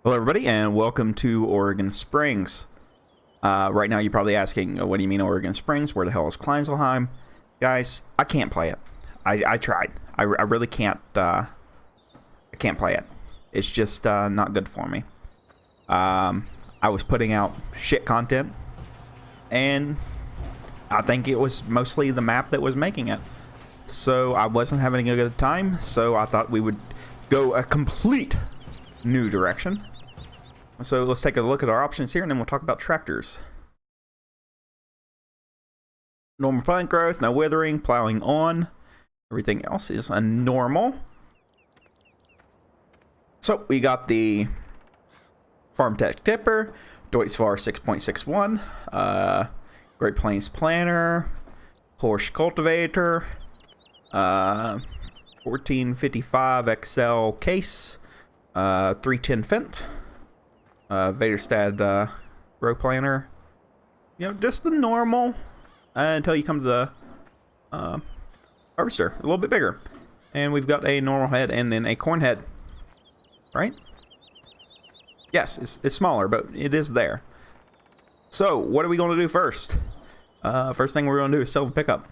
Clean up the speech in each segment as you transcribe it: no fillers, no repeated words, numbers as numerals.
Hello, everybody, and welcome to Oregon Springs. Right now, you're probably asking, what do you mean Oregon Springs? Where the hell is Kleinselheim? Guys, I can't play it. I tried. I really can't. I can't play it. It's just not good for me. I was putting out shit content, and I think it was mostly the map that was making it. So I wasn't having a good time, so I thought we would go a complete new direction. So let's take a look at our options here, and then we'll talk about tractors. Normal plant growth, no withering, plowing on. Everything else is a normal. So we got the Farm Tech Tipper, Deutz-Fahr 6.61, Great Plains Planter, Horse Cultivator, 1455 XL case, 310 Fent, Vaderstad row planter. You know, just the normal until you come to the harvester, a little bit bigger. And we've got a normal head and then a corn head, right? Yes, it's smaller, but it is there. So what are we going to do first? First thing we're going to do is sell the pickup.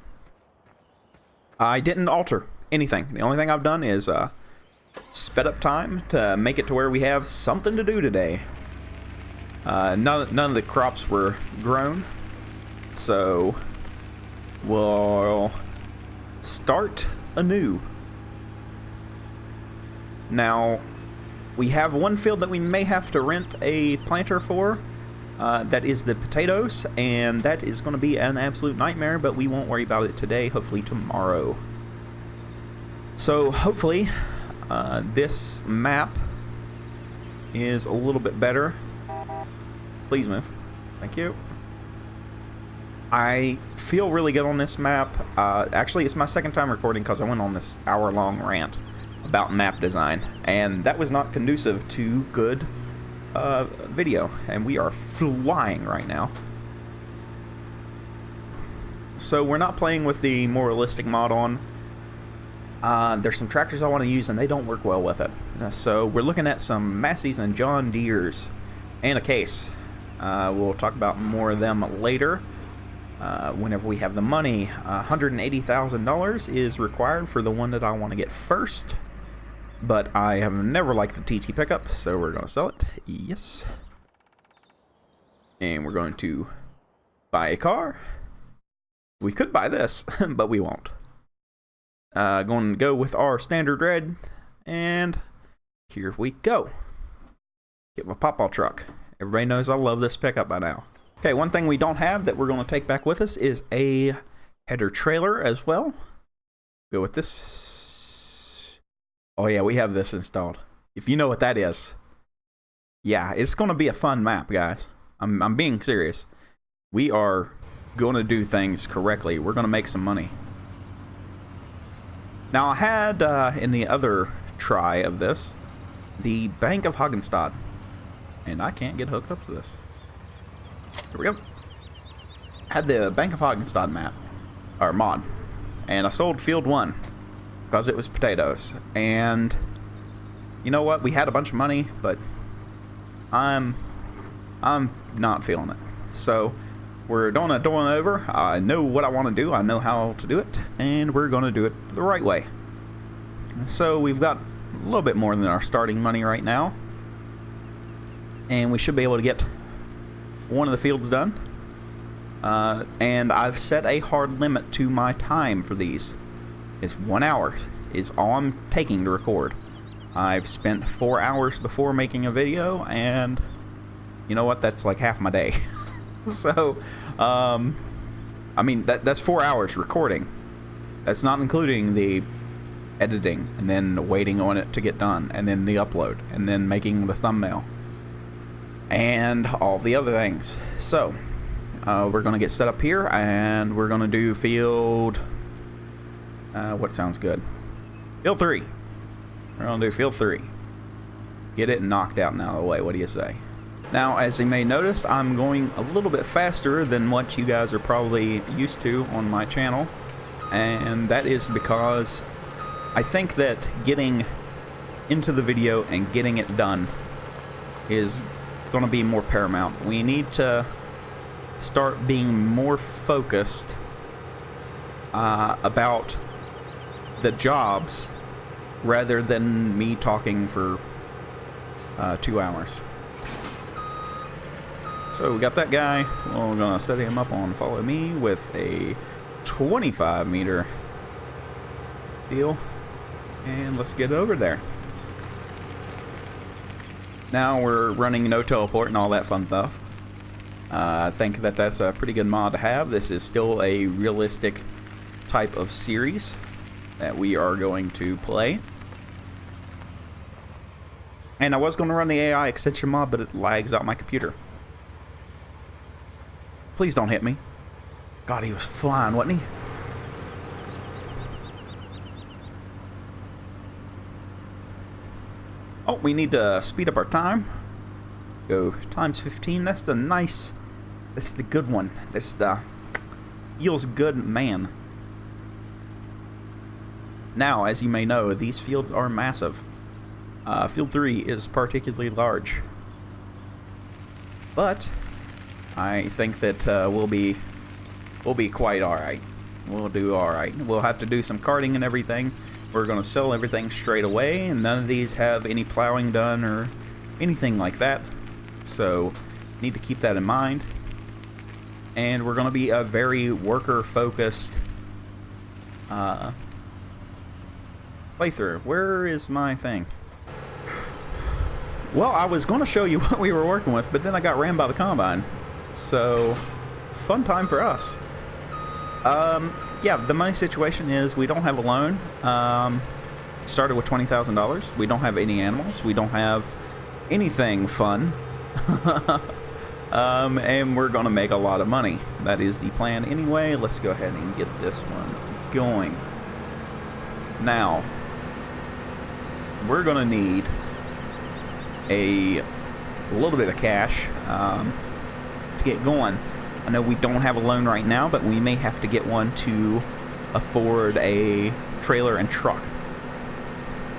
I didn't alter anything. The only thing I've done is sped up time to make it to where we have something to do today. None of the crops were grown, so we'll start anew. Now, we have one field that we may have to rent a planter for. That is the potatoes, and that is going to be an absolute nightmare, but we won't worry about it today, hopefully tomorrow. So hopefully this map is a little bit better. Please move. Thank you. I feel really good on this map. Actually, it's my second time recording because I went on this hour-long rant about map design, and that was not conducive to good video, and we are flying right now. So we're not playing with the more realistic mod on. There's some tractors I want to use, and they don't work well with it. So we're looking at some Masseys and John Deeres and a case. We'll talk about more of them later whenever we have the money. $180,000 is required for the one that I want to get first. But I have never liked the TT pickup, so we're going to sell it. Yes. And we're going to buy a car. We could buy this, but we won't. Going to go with our standard red, and here we go. Get my pop-all truck. Everybody knows I love this pickup by now. Okay, one thing we don't have that we're going to take back with us is a header trailer as well. Go with this. Oh yeah, we have this installed. If you know what that is. Yeah, it's going to be a fun map, guys. I'm being serious. We are going to do things correctly. We're going to make some money. Now, I had, in the other try of this, the Bank of Hagenstadt. And I can't get hooked up to this. Here we go. I had the Bank of Hagenstadt map, or mod. And I sold Field 1. Because it was potatoes. And you know what? We had a bunch of money, but I'm not feeling it. So we're doing it over. I know what I want to do. I know how to do it, and we're going to do it the right way. So we've got a little bit more than our starting money right now, and we should be able to get one of the fields done. And I've set a hard limit to my time for these. It's 1 hour is all I'm taking to record. I've spent 4 hours before making a video, and you know what? That's like half my day. So, I mean, that's 4 hours recording. That's not including the editing, and then waiting on it to get done, and then the upload, and then making the thumbnail, and all the other things. So, we're going to get set up here, and we're going to do field... what sounds good? Field 3. We're going to do Field 3. Get it knocked out and out of the way. What do you say? Now, as you may notice, I'm going a little bit faster than what you guys are probably used to on my channel. And that is because I think that getting into the video and getting it done is going to be more paramount. We need to start being more focused about the jobs rather than me talking for 2 hours. So we got that guy. Well, we're gonna set him up on follow me with a 25-meter deal, and let's get over there. Now we're running no teleport and all that fun stuff. I think that that's a pretty good mod to have. This is still a realistic type of series that we are going to play. And I was going to run the AI extension mod, but it lags out my computer. Please don't hit me. God, he was flying, wasn't he? Oh, we need to speed up our time. Go times 15. That's the nice. That's the good one. That's the feels good, man. Now, as you may know, these fields are massive. Field 3 is particularly large, but I think that we'll be quite all right. We'll do all right. We'll have to do some carting and everything. We're going to sell everything straight away, and none of these have any plowing done or anything like that. So, need to keep that in mind. And we're going to be a very worker-focused playthrough. Where is my thing? Well, I was going to show you what we were working with, but then I got rammed by the combine. So, fun time for us. Yeah, the money situation is we don't have a loan. Started with $20,000. We don't have any animals. We don't have anything fun. And we're going to make a lot of money. That is the plan anyway. Let's go ahead and get this one going. Now, we're going to need a little bit of cash to get going. I know we don't have a loan right now, but we may have to get one to afford a trailer and truck.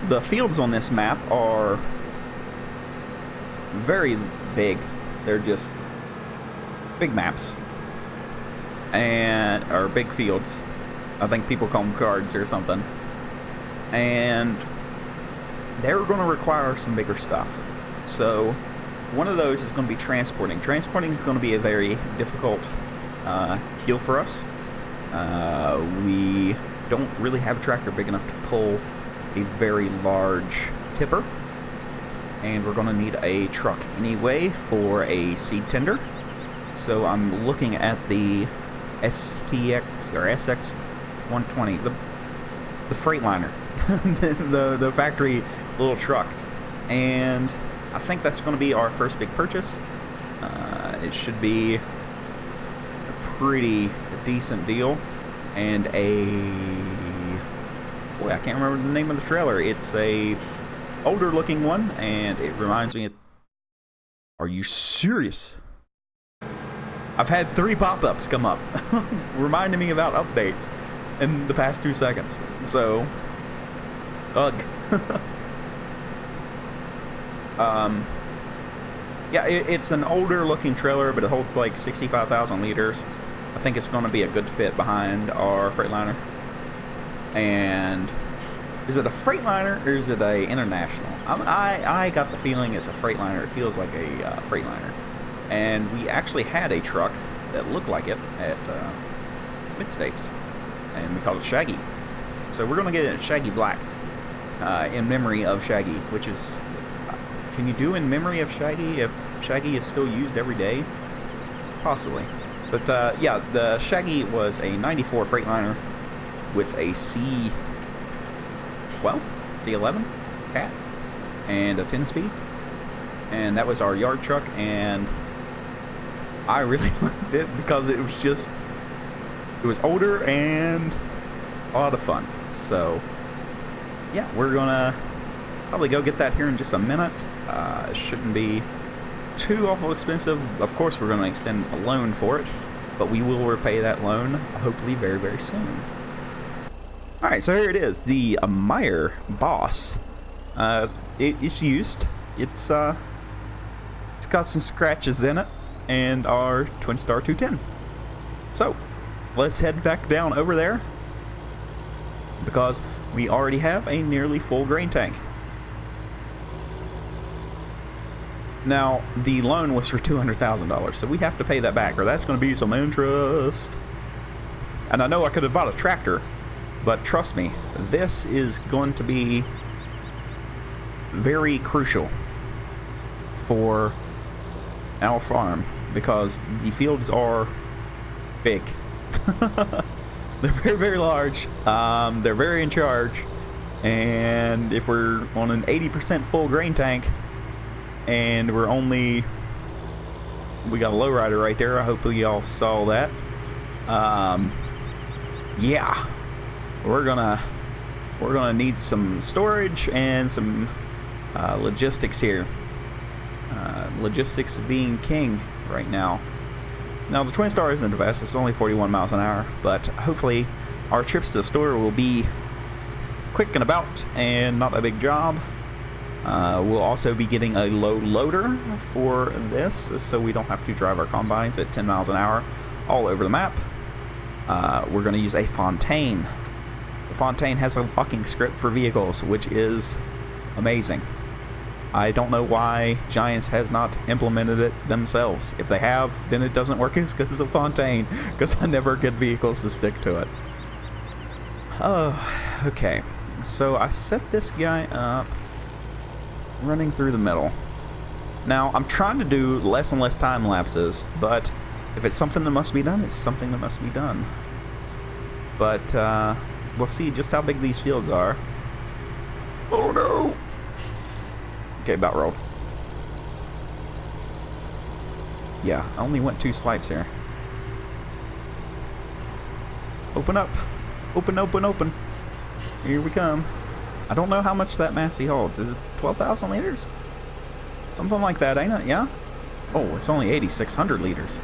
The fields on this map are very big. They're just big maps and or big fields. I think people call them cards or something. And they're going to require some bigger stuff. So one of those is going to be transporting. Transporting is going to be a very difficult deal for us. We don't really have a tractor big enough to pull a very large tipper. And we're going to need a truck anyway for a seed tender. So I'm looking at the STX or SX 120, the Freightliner, the factory little truck. And I think that's going to be our first big purchase. It should be a pretty decent deal. And boy, I can't remember the name of the trailer. It's a older looking one, and it reminds me of... Are you serious? I've had 3 pop-ups come up reminding me about updates in the past 2 seconds. So, ugh. Yeah, it's an older looking trailer, but it holds like 65,000 liters. I think it's going to be a good fit behind our Freightliner. And is it a Freightliner or is it a International? I got the feeling it's a Freightliner. It feels like a Freightliner. And we actually had a truck that looked like it at Mid-States, and we called it Shaggy. So we're going to get it in Shaggy Black, in memory of Shaggy, which is... Can you do in memory of Shaggy if Shaggy is still used every day? Possibly. But yeah, the Shaggy was a 94 Freightliner with a C12, C11 cat, and a 10-speed. And that was our yard truck, and I really liked it because it was older and a lot of fun. So yeah, we're gonna probably go get that here in just a minute. It shouldn't be too awful expensive. Of course, we're going to extend a loan for it, but we will repay that loan hopefully very, very soon. Alright, so here it is, the Meyer Boss. It's used. It's It's got some scratches in it, and our Twin Star 210. So, let's head back down over there, because we already have a nearly full grain tank. Now, the loan was for $200,000, so we have to pay that back, or that's going to be some interest. And I know I could have bought a tractor, but trust me, this is going to be very crucial for our farm, because the fields are big. They're very, very large. They're very in charge. And if we're on an 80% full grain tank, and we got a lowrider right there. Hopefully y'all saw that. Yeah, we're gonna need some storage and some logistics here. Logistics being king right now. Now the Twin Star isn't the best. It's only 41 miles an hour, but hopefully our trips to the store will be quick and about and not a big job. We'll also be getting a low loader for this, so we don't have to drive our combines at 10 miles an hour all over the map. We're going to use a Fontaine. The Fontaine has a locking script for vehicles, which is amazing. I don't know why Giants has not implemented it themselves. If they have, then it doesn't work as good as a Fontaine, because I never get vehicles to stick to it. Oh, okay. So I set this guy up running through the middle. Now, I'm trying to do less and less time lapses, but if it's something that must be done, it's something that must be done. But we'll see just how big these fields are. Oh no! Okay, about rolled. Yeah, I only went 2 swipes here. Open up! Open, open, open! Here we come. I don't know how much that Massey holds. Is it 12,000 liters? Something like that, ain't it? Yeah? Oh, it's only 8,600 liters.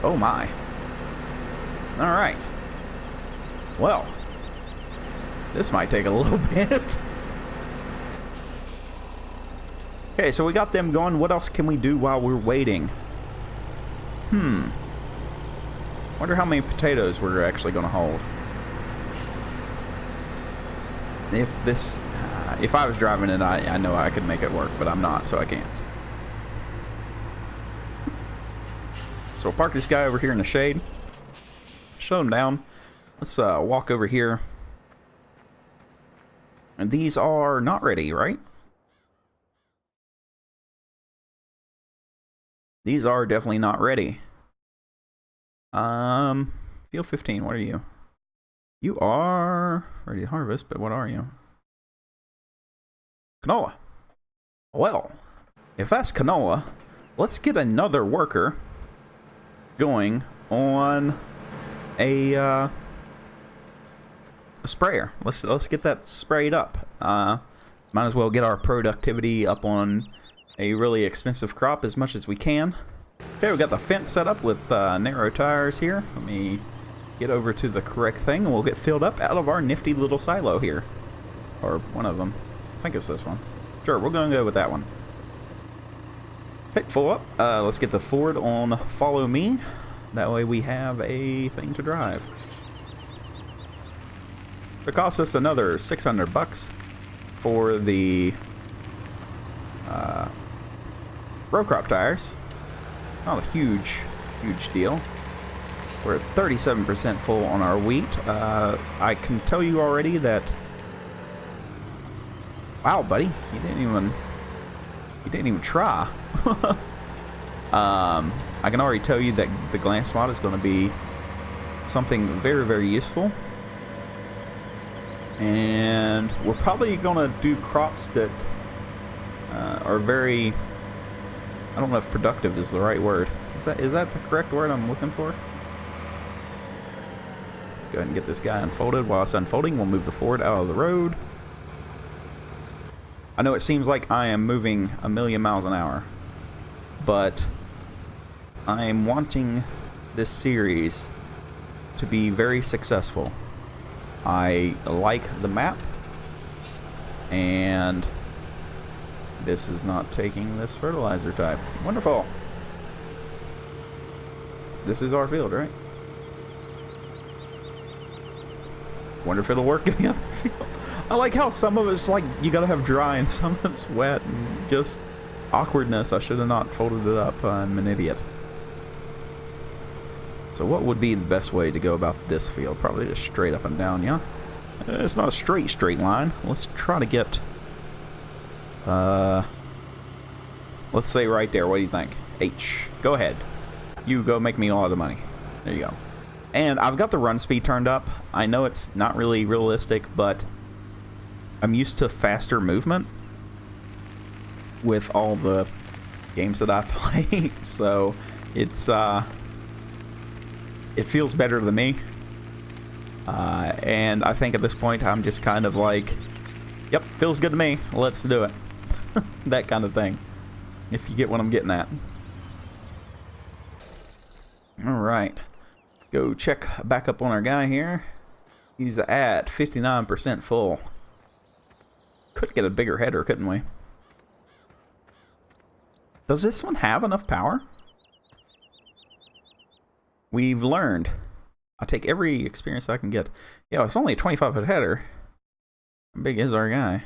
Oh my. Alright. Well, this might take a little bit. Okay, so we got them going. What else can we do while we're waiting? Wonder how many potatoes we're actually going to hold. If I was driving it, I know I could make it work, but I'm not, so I can't. So we'll park this guy over here in the shade. Shut him down. Let's walk over here. And these are not ready, right? These are definitely not ready. Field 15, what are you? You are ready to harvest, but what are you? Canola. Well, if that's canola, let's get another worker going on a sprayer. Let's get that sprayed up. Might as well get our productivity up on a really expensive crop as much as we can. Okay, we got the fence set up with narrow tires here. Let me get over to the correct thing, and we'll get filled up out of our nifty little silo here. Or one of them. I think it's this one. Sure, we're going to go with that one. Okay, full up. Let's get the Ford on follow me. That way we have a thing to drive. It costs us another 600 bucks for the row crop tires. Not a huge deal. We're at 37% full on our wheat. I can tell you already that... Wow, buddy, you didn't even try. I can already tell you that the glance mod is going to be something very, very useful. And we're probably going to do crops that are very... I don't know if productive is the right word. Is that the correct word I'm looking for? Let's go ahead and get this guy unfolded. While it's unfolding, we'll move the Ford out of the road. I know it seems like I am moving a million miles an hour, but I am wanting this series to be very successful. I like the map, and This is not taking this fertilizer type. Wonderful. This is our field, right? Wonder if it'll work in the other field. I like how some of it's like you gotta have dry and some of it's wet and just awkwardness. I should have not folded it up. I'm an idiot. So what would be the best way to go about this field? Probably just straight up and down, yeah? It's not a straight line. Let's try to get... let's say right there. What do you think? H. Go ahead. You go make me all the money. There you go. And I've got the run speed turned up. I know it's not really realistic, but I'm used to faster movement with all the games that I play. So it's it feels better to me. And I think at this point I'm just kind of like, yep, feels good to me. Let's do it. That kind of thing. If you get what I'm getting at. Alright. Go check back up on our guy here. He's at 59% full. Could get a bigger header, couldn't we? Does this one have enough power? We've learned. I take every experience I can get. Yeah, it's only a 25-foot header. How big is our guy?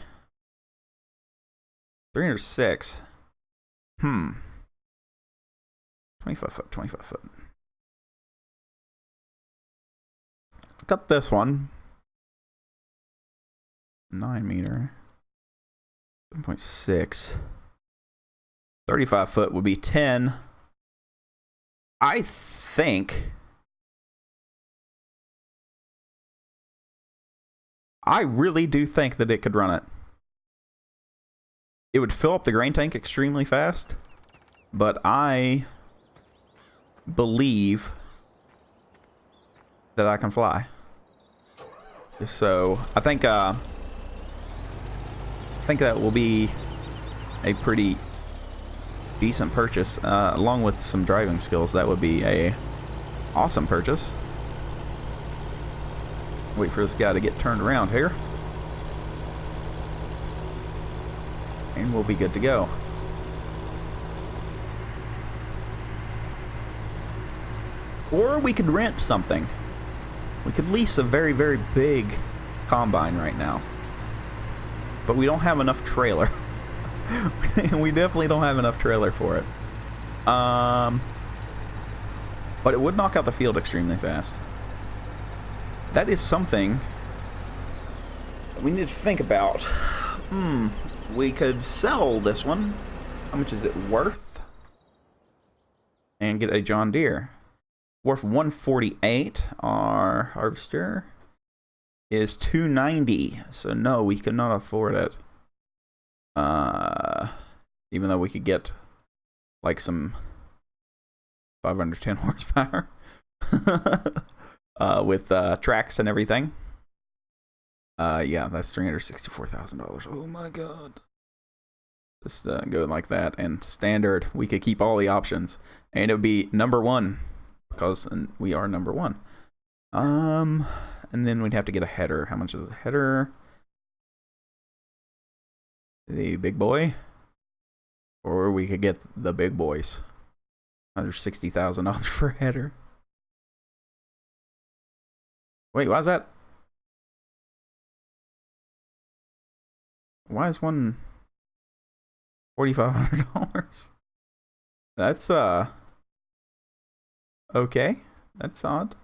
306. 25 foot, 25 foot. Got this one. 9 meter. 7.6. 35 foot would be 10. I think... I really do think that it could run it. It would fill up the grain tank extremely fast, but I believe that I can fly. So I think that will be a pretty decent purchase, along with some driving skills. That would be a awesome purchase. Wait for this guy to get turned around here. And we'll be good to go. Or we could rent something. We could lease a very, very big combine right now. But we don't have enough trailer. We definitely don't have enough trailer for it. But it would knock out the field extremely fast. That is something we need to think about. We could sell this one. How much is it worth? And get a John Deere. Worth 148. Our harvester is 290. So no, we could not afford it. Even though we could get like some 510 horsepower. With tracks and everything. Yeah, that's $364,000. Oh my god. Just go like that. And standard, we could keep all the options. And it would be number 1. Because we are number 1. And then we'd have to get a header. How much is a header? The big boy? Or we could get the big boys. $160,000 for a header. Wait, why is that? Why is one $4,500? That's okay. That's odd.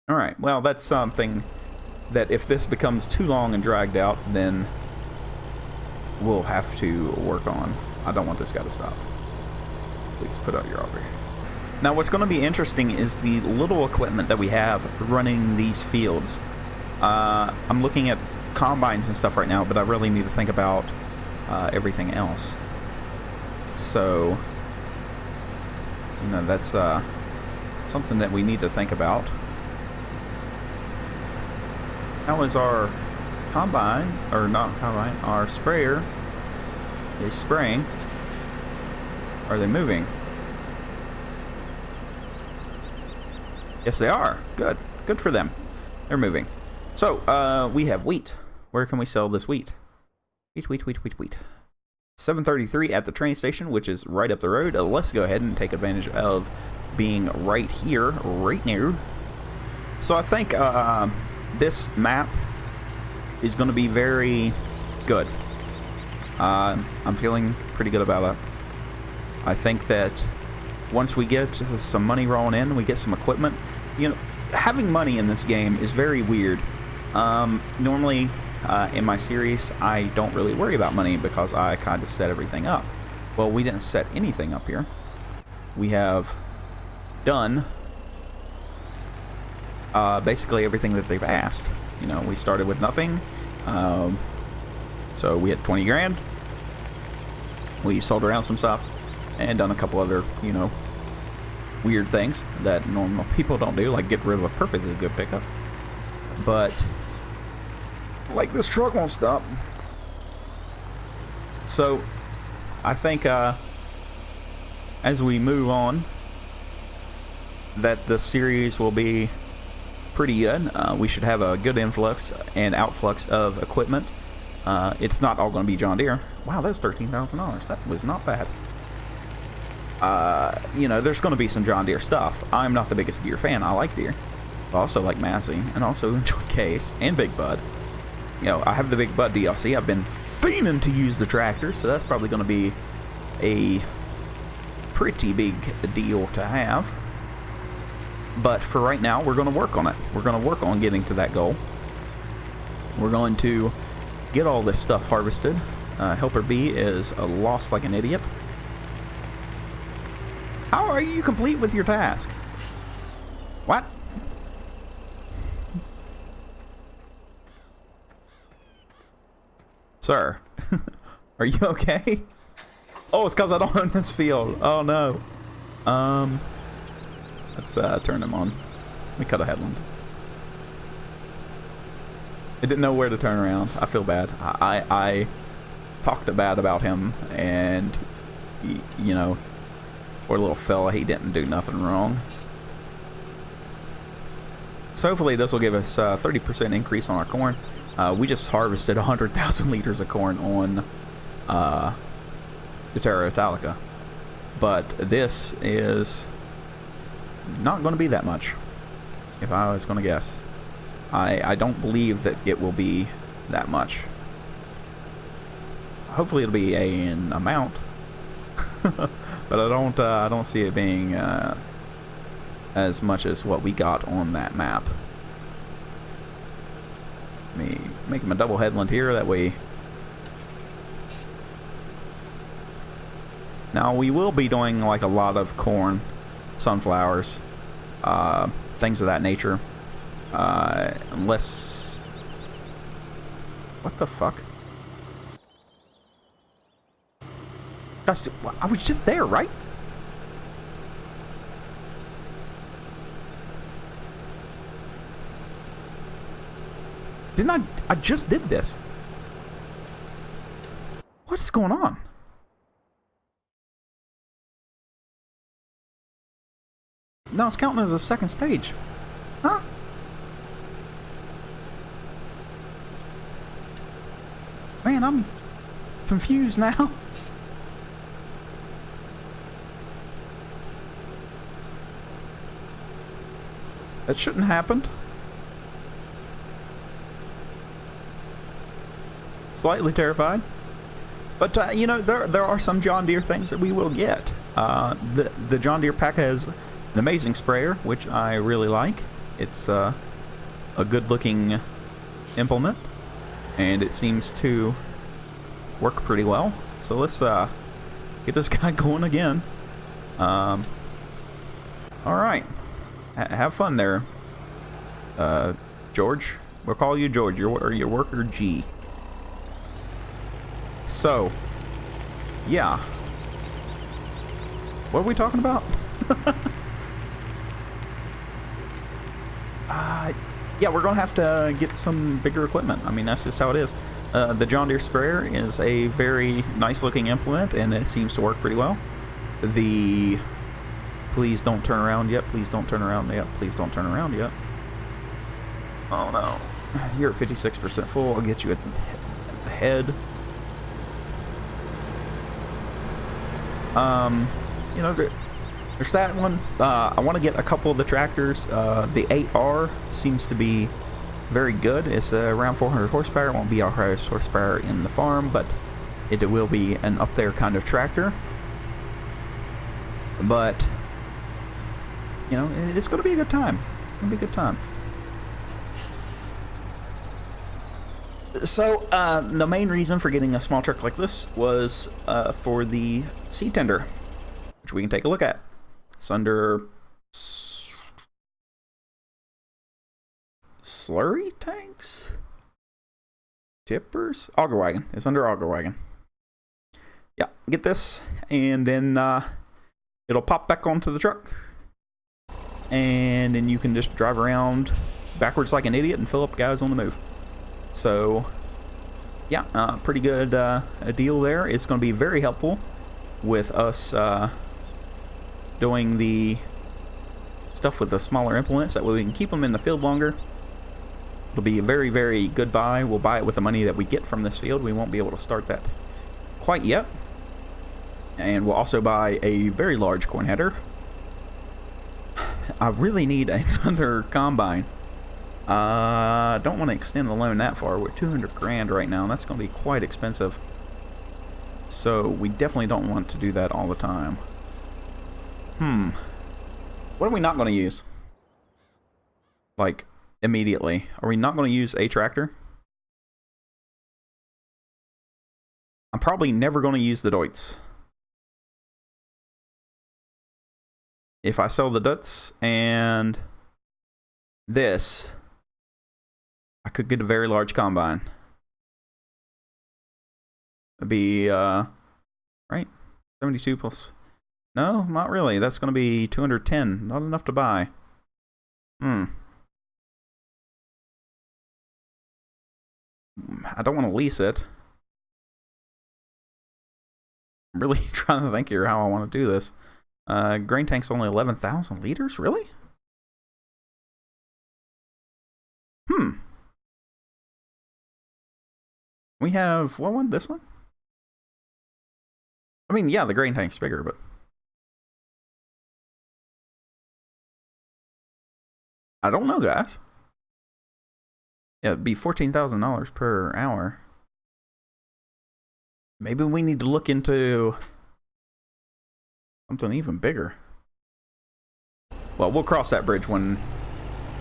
All right. Well, that's something that if this becomes too long and dragged out, then we'll have to work on. I don't want this guy to stop. Please put out your auger. Now, what's going to be interesting is the little equipment that we have running these fields. I'm looking at combines and stuff right now, but I really need to think about everything else. So, you know, that's something that we need to think about. How is our combine, or not combine, our sprayer is spraying? Are they moving? Yes, they are. Good. Good for them. They're moving. So, we have wheat. Where can we sell this wheat? Wheat. 7:33 at the train station, which is right up the road. Let's go ahead and take advantage of being right here, right now. So I think this map is going to be very good. I'm feeling pretty good about it. I think that once we get some money rolling in, we get some equipment. You know, having money in this game is very weird. Normally, in my series, I don't really worry about money because I kind of set everything up. Well, we didn't set anything up here. We have done basically everything that they've asked. You know, we started with nothing. So we had 20 grand. We sold around some stuff and done a couple other, you know, weird things that normal people don't do, like get rid of a perfectly good pickup. But like, this truck won't stop. So I think as we move on, that the series will be pretty good. We should have a good influx and outflux of equipment. It's not all going to be John Deere. Wow, that's $13,000. That was not bad. You know, there's going to be some John Deere stuff. I'm not the biggest Deere fan. I like Deere. I also like Massey, and also enjoy Case and Big Bud. You know, I have the Big Bud DLC. I've been fiending to use the tractor, so that's probably going to be a pretty big deal to have. But for right now, we're going to work on it. We're going to work on getting to that goal. We're going to get all this stuff harvested. Helper B is lost like an idiot. How are you complete with your task? What? Sir, are you okay? Oh, it's because I don't own this field. Oh no. Let's turn him on. Let me cut a headland. It didn't know where to turn around. I feel bad. I talked bad about him, and he, you know, poor little fella, he didn't do nothing wrong. So hopefully this will give us a 30% increase on our corn. We just harvested 100,000 liters of corn on the Terra Italica, but this is not going to be that much, if I was going to guess. I don't believe that it will be that much. Hopefully it'll be an amount, but I don't see it being as much as what we got on that map. Let me make him a double headland here, that way. Now we will be doing like a lot of corn, sunflowers, things of that nature. Unless... What the fuck? I was just there, right? Didn't I just did this. What's going on? No, it's counting as a second stage. Huh? Man, I'm confused now. That shouldn't happen. Slightly terrified. But, you know, there are some John Deere things that we will get. The John Deere Pack has an amazing sprayer, which I really like. It's a good-looking implement, and it seems to work pretty well. So let's get this guy going again. All right. Have fun there, George. We'll call you George. Your worker G. So, yeah. What are we talking about? Yeah, we're going to have to get some bigger equipment. I mean, that's just how it is. The John Deere sprayer is a very nice-looking implement, and it seems to work pretty well. The... Please don't turn around yet. Please don't turn around yet. Please don't turn around yet. Oh, no. You're at 56% full. I'll get you at the head. You know, there's that one. I want to get a couple of the tractors. The 8R seems to be very good. It's around 400 horsepower. It won't be our highest horsepower in the farm, but it will be an up there kind of tractor. But, you know, it's going to be a good time. It's going to be a good time. So, the main reason for getting a small truck like this was for the seed tender, which we can take a look at. It's under slurry tanks? Tippers? Auger wagon. It's under auger wagon. Yeah, get this, and then it'll pop back onto the truck. And then you can just drive around backwards like an idiot and fill up guys on the move. So, yeah, pretty good a deal there. It's going to be very helpful with us doing the stuff with the smaller implements. That way we can keep them in the field longer. It'll be a very, very good buy. We'll buy it with the money that we get from this field. We won't be able to start that quite yet. And we'll also buy a very large corn header. I really need another combine. I don't want to extend the loan that far. We're 200 grand right now, and that's going to be quite expensive. So we definitely don't want to do that all the time. What are we not going to use? Like, immediately. Are we not going to use a tractor? I'm probably never going to use the Deutz. If I sell the Deutz and this, I could get a very large combine. It'd be, right? 72 plus. No, not really. That's going to be 210. Not enough to buy. I don't want to lease it. I'm really trying to think here how I want to do this. Grain tank's only 11,000 liters? Really? We have, what one? This one? I mean, yeah, the grain tank's bigger, but... I don't know, guys. Yeah, it'd be $14,000 per hour. Maybe we need to look into something even bigger. Well, we'll cross that bridge when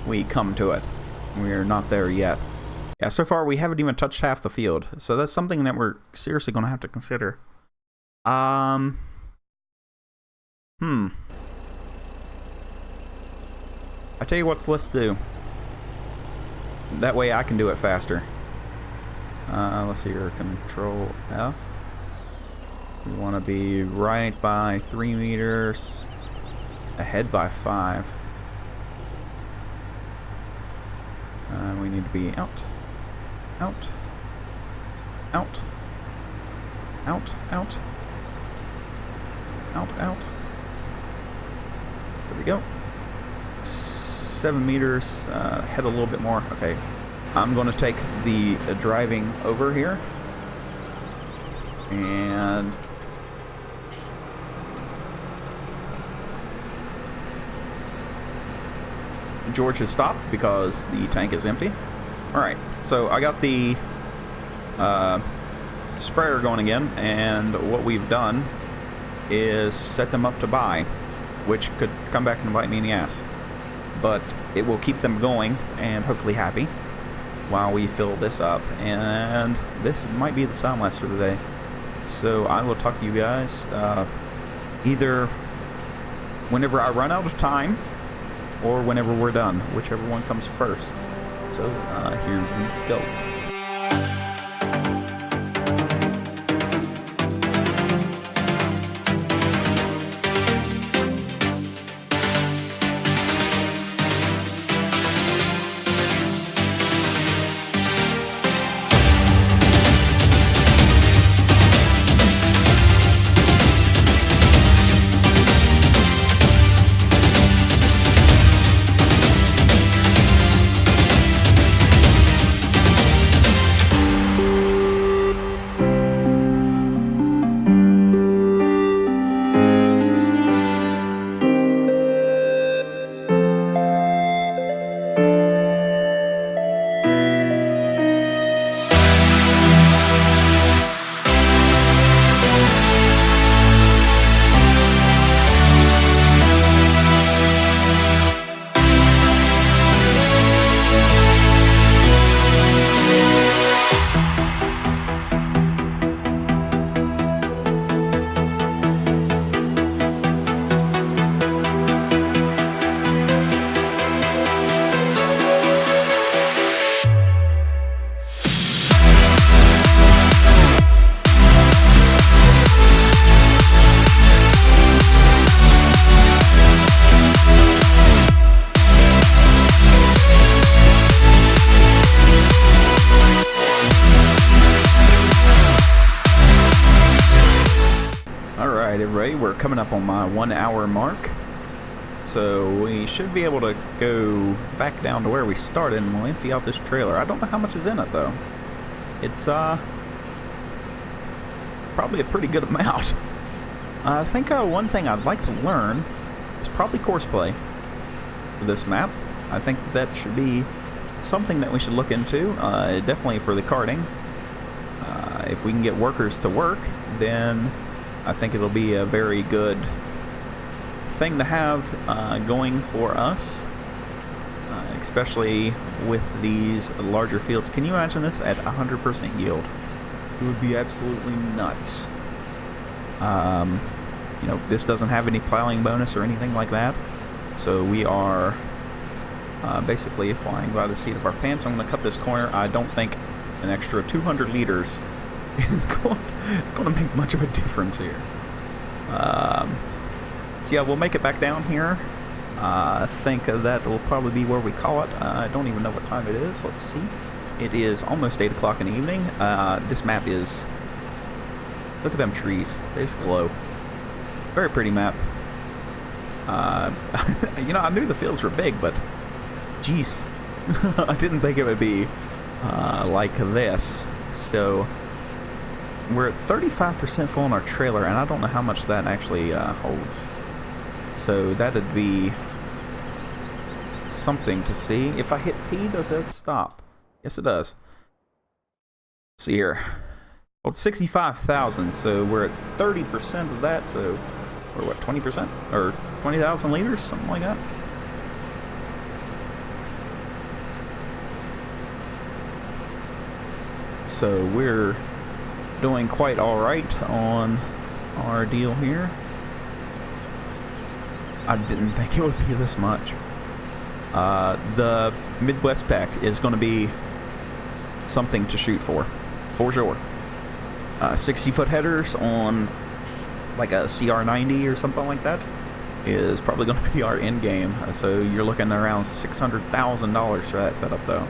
we come to it. We're not there yet. Yeah, so far we haven't even touched half the field. So that's something that we're seriously going to have to consider. I tell you what, let's do. That way I can do it faster. Let's see here, Control F. We want to be right by 3 meters, ahead by 5. We need to be out, out, out, out, out, out, out. There we go. 7 meters, head a little bit more. Okay, I'm going to take the driving over here, and George has stopped because the tank is empty. Alright, so I got the sprayer going again, and what we've done is set them up to buy, which could come back and bite me in the ass. But it will keep them going and hopefully happy while we fill this up. And this might be the time lapse for today. So I will talk to you guys either whenever I run out of time or whenever we're done, whichever one comes first. So here we go. Alright everybody, we're coming up on my 1 hour mark. So we should be able to go back down to where we started and we'll empty out this trailer. I don't know how much is in it though. It's probably a pretty good amount. I think one thing I'd like to learn is probably courseplay for this map. I think that should be something that we should look into, definitely for the karting. If we can get workers to work, then I think it'll be a very good thing to have going for us, especially with these larger fields. Can you imagine this at 100% yield? It would be absolutely nuts. You know, this doesn't have any plowing bonus or anything like that, so we are basically flying by the seat of our pants. I'm going to cut this corner. I don't think an extra 200 liters is going to make much of a difference here. So yeah, we'll make it back down here. I think that will probably be where we call it. I don't even know what time it is. Let's see. It is almost 8 o'clock in the evening. This map is... Look at them trees. They just glow. Very pretty map. You know, I knew the fields were big, but... Jeez. I didn't think it would be like this. So... We're at 35% full on our trailer, and I don't know how much that actually holds. So that'd be something to see. If I hit P, does it stop? Yes, it does. See here. Well, it's 65,000, so we're at 30% of that, so we're what, 20%? Or 20,000 liters? Something like that. So we're doing quite alright on our deal here. I didn't think it would be this much. The Midwest Pack is going to be something to shoot for sure. 60-foot headers on like a CR90 or something like that is probably going to be our end game. So you're looking around $600,000 for that setup though,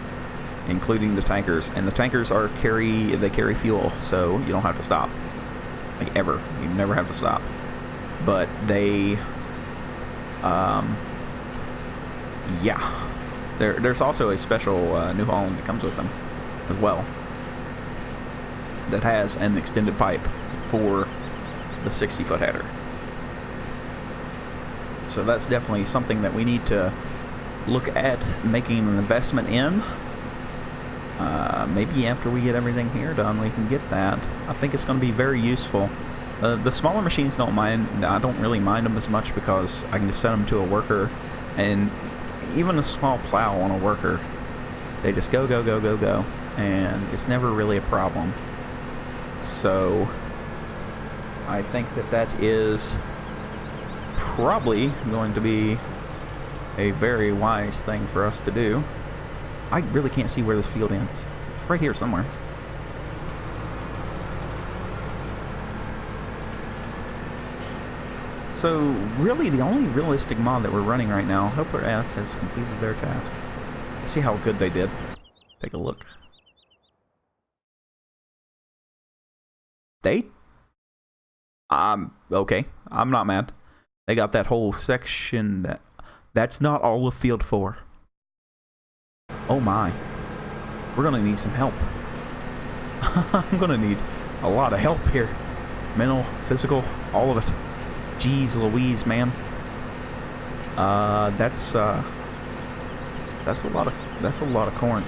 including the tankers. And the tankers are they carry fuel, so you don't have to stop. Like ever. You never have to stop. But they yeah. There's also a special New Holland that comes with them as well that has an extended pipe for the 60-foot header. So that's definitely something that we need to look at making an investment in. Maybe after we get everything here done, we can get that. I think it's going to be very useful. The smaller machines don't mind. I don't really mind them as much because I can just send them to a worker, and even a small plow on a worker, they just go, go, go, go, go, and it's never really a problem. So I think that is probably going to be a very wise thing for us to do. I really can't see where this field ends. It's right here somewhere. So really the only realistic mod that we're running right now, Helper F has completed their task. Let's see how good they did. Take a look. Okay, I'm not mad. They got that whole section. That's not all the field for. Oh my. We're gonna need some help. I'm gonna need a lot of help here. Mental, physical, all of it. Jeez Louise, man. That's a lot of corn.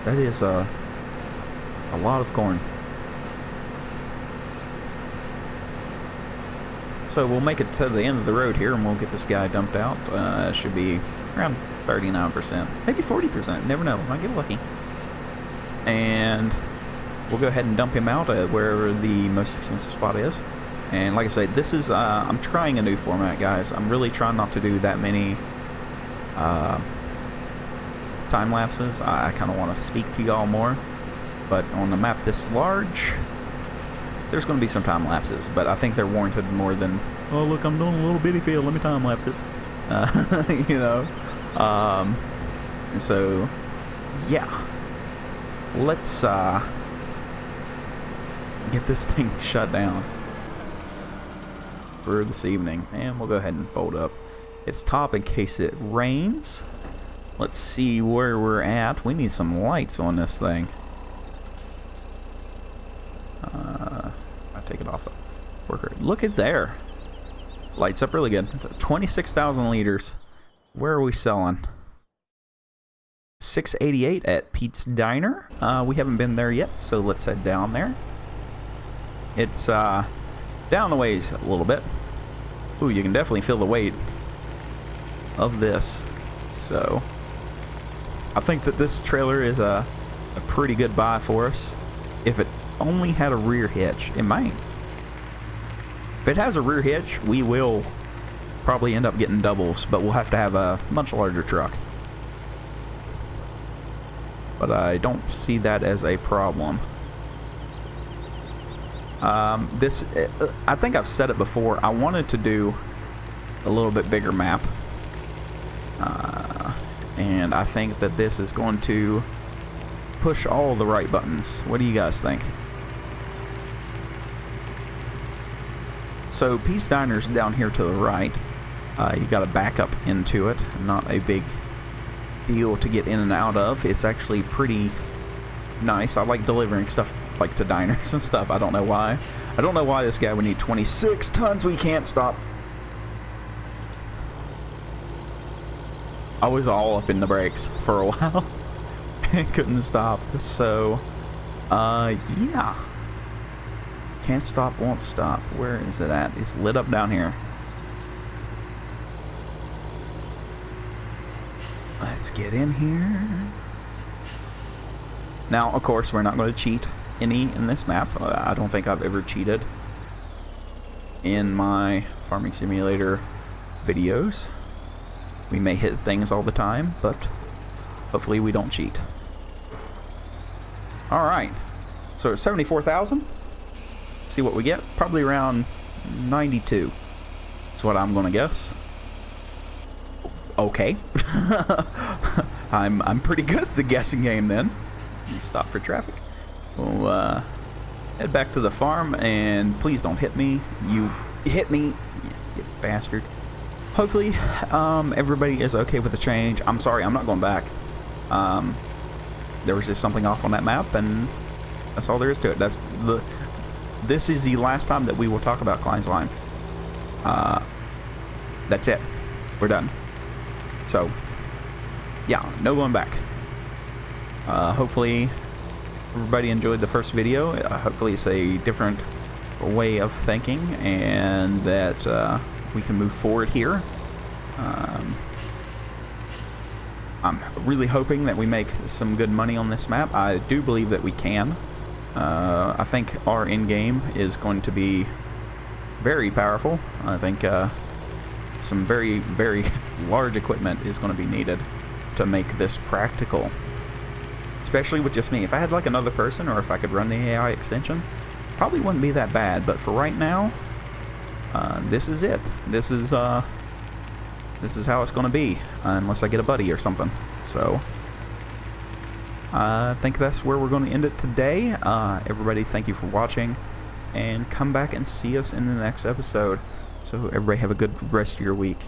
That is a lot of corn. So we'll make it to the end of the road here and we'll get this guy dumped out. Should be around 39%, maybe 40%, never know, might get lucky. And we'll go ahead and dump him out at wherever the most expensive spot is. And like I said, this is, I'm trying a new format, guys. I'm really trying not to do that many time lapses. I kind of want to speak to y'all more, but on a map this large, there's going to be some time lapses, but I think they're warranted more than, oh look, I'm doing a little bitty field, let me time lapse it. You know, and so yeah, let's get this thing shut down. for this evening. And we'll go ahead and fold up its top in case it rains. Let's see where we're at. We need some lights on this thing. I take it off. Worker. Look at there. Lights up really good. 26,000 liters. Where are we selling? 688 at Pete's Diner. We haven't been there yet, so let's head down there. It's down the ways a little bit. Ooh, you can definitely feel the weight of this. So I think that this trailer is a pretty good buy for us. If it only had a rear hitch, it might. If it has a rear hitch, we will probably end up getting doubles, but we'll have to have a much larger truck. But I don't see that as a problem. I think I've said it before, I wanted to do a little bit bigger map. And I think that this is going to push all the right buttons. What do you guys think? So Pete's Diner's down here to the right. You got to back up into it. Not a big deal to get in and out of. It's actually pretty nice. I like delivering stuff like to diners and stuff. I don't know why. I don't know why this guy would need 26 tons. We can't stop. I was all up in the brakes for a while. And couldn't stop. So, yeah. Can't stop, won't stop. Where is it at? It's lit up down here. Let's get in here. Now, of course, we're not going to cheat any in this map. I don't think I've ever cheated in my farming simulator videos. We may hit things all the time, but hopefully we don't cheat. Alright. So it's 74,000. See what we get. Probably around 92. That's what I'm going to guess. Okay. I'm pretty good at the guessing game then. You stop for traffic. We'll head back to the farm, and please don't hit me. You hit me, you bastard. Hopefully, everybody is okay with the change. I'm sorry, I'm not going back. There was just something off on that map, and that's all there is to it. This is the last time that we will talk about Klein's Line. That's it. We're done. So, yeah, no going back. Hopefully everybody enjoyed the first video. Hopefully it's a different way of thinking, and that we can move forward here. I'm really hoping that we make some good money on this map. I do believe that we can. I think our end game is going to be very powerful. I think some very, very large equipment is going to be needed to make this practical. Especially with just me. If I had like another person, or if I could run the AI extension, probably wouldn't be that bad. But for right now, this is it. This is how it's going to be, unless I get a buddy or something. So I think that's where we're going to end it today. Everybody, thank you for watching, and come back and see us in the next episode. So everybody have a good rest of your week.